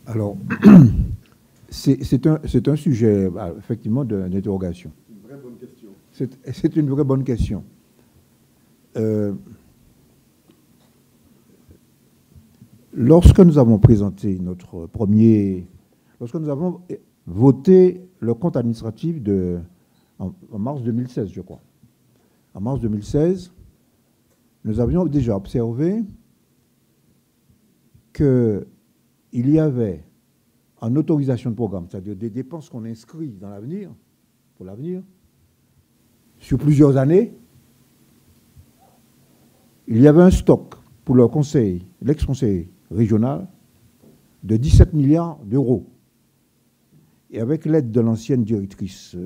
Alors, c'est un sujet, effectivement, d'interrogation. C'est une vraie bonne question. C'est une vraie bonne question. Lorsque nous avons présenté notre premier... Lorsque nous avons voté le compte administratif en mars 2016, je crois. En mars 2016, nous avions déjà observé qu'il y avait en autorisation de programme, c'est-à-dire des dépenses qu'on inscrit dans l'avenir, pour l'avenir, sur plusieurs années, il y avait un stock pour le conseil, l'ex-conseil régional, de 17 milliards d'euros. Et avec l'aide de l'ancienne directrice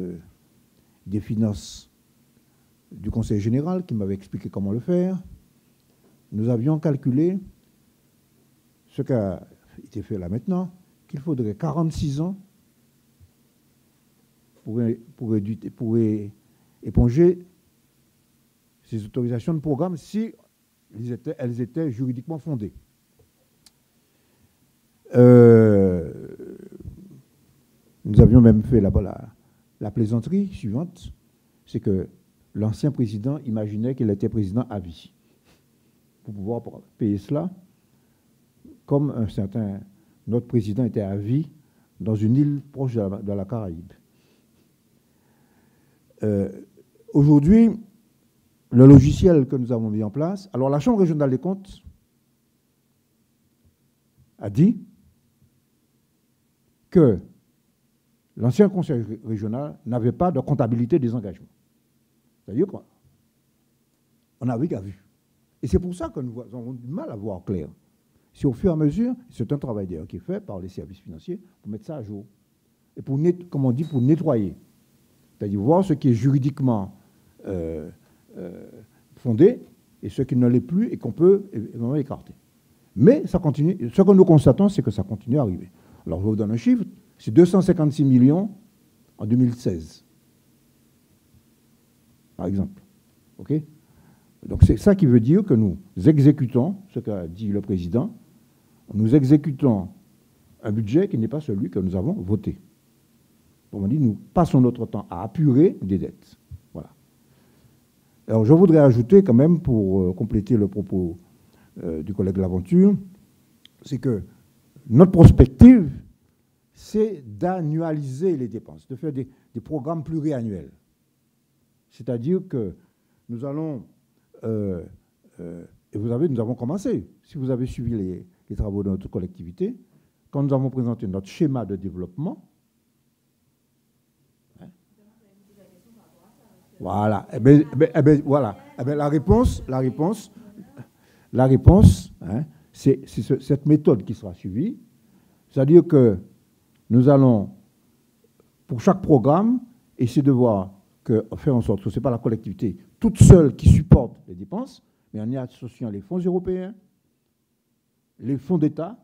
des finances du Conseil général, qui m'avait expliqué comment le faire, nous avions calculé ce qui a été fait là maintenant, qu'il faudrait 46 ans pour éponger ces autorisations de programme si elles étaient juridiquement fondées. Nous avions même fait la plaisanterie suivante, c'est que l'ancien président imaginait qu'il était président à vie pour pouvoir payer cela, comme notre président était à vie dans une île proche de la Caraïbe. Aujourd'hui, le logiciel que nous avons mis en place, alors la Chambre régionale des comptes a dit que l'ancien conseil régional n'avait pas de comptabilité des engagements. C'est-à-dire quoi? On n'avait qu'à vu. Et c'est pour ça que nous avons du mal à voir clair. Si au fur et à mesure, c'est un travail d'ailleurs qui est fait par les services financiers pour mettre ça à jour. Et pour, comme on dit, pour nettoyer. C'est-à-dire voir ce qui est juridiquement fondé et ce qui ne l'est plus et qu'on peut évidemment écarter. Mais ça continue. Ce que nous constatons, c'est que ça continue à arriver. Alors je vous donne un chiffre. C'est 256 millions en 2016, par exemple. OK? Donc c'est ça qui veut dire que nous exécutons, ce qu'a dit le président, nous exécutons un budget qui n'est pas celui que nous avons voté. On dit, nous passons notre temps à apurer des dettes. Voilà. Alors je voudrais ajouter quand même, pour compléter le propos du collègue Laventure, c'est que notre prospective, c'est d'annualiser les dépenses, de faire des programmes pluriannuels. C'est-à-dire que nous allons, et nous avons commencé, si vous avez suivi les travaux de notre collectivité, quand nous avons présenté notre schéma de développement, voilà, voilà, la réponse, c'est cette méthode qui sera suivie, c'est-à-dire que nous allons, pour chaque programme, essayer de faire en sorte que ce n'est pas la collectivité toute seule qui supporte les dépenses, mais en y associant les fonds européens, les fonds d'État,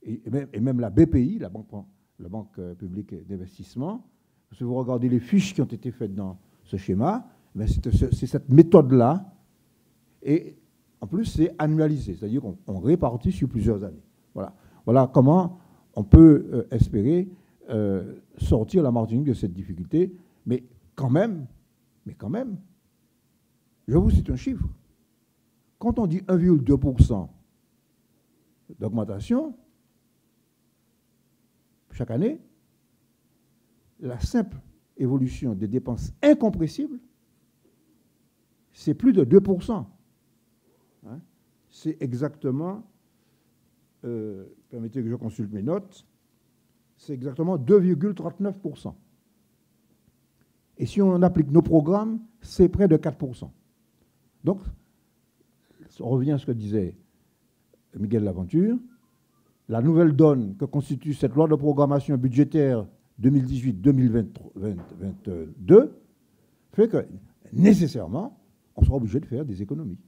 et même la BPI, la Banque publique d'investissement. Si vous regardez les fiches qui ont été faites dans ce schéma, c'est cette méthode-là, et en plus c'est annualisé, c'est-à-dire qu'on répartit sur plusieurs années. Voilà comment on peut espérer sortir la Martinique de cette difficulté, mais quand même, je vous cite un chiffre. Quand on dit 1,2% d'augmentation chaque année, la simple évolution des dépenses incompressibles, c'est plus de 2%. Hein? C'est exactement, permettez que je consulte mes notes, c'est exactement 2,39%. Et si on applique nos programmes, c'est près de 4%. Donc, on revient à ce que disait Miguel Laventure, la nouvelle donne que constitue cette loi de programmation budgétaire 2018-2022 fait que, nécessairement, on sera obligé de faire des économies.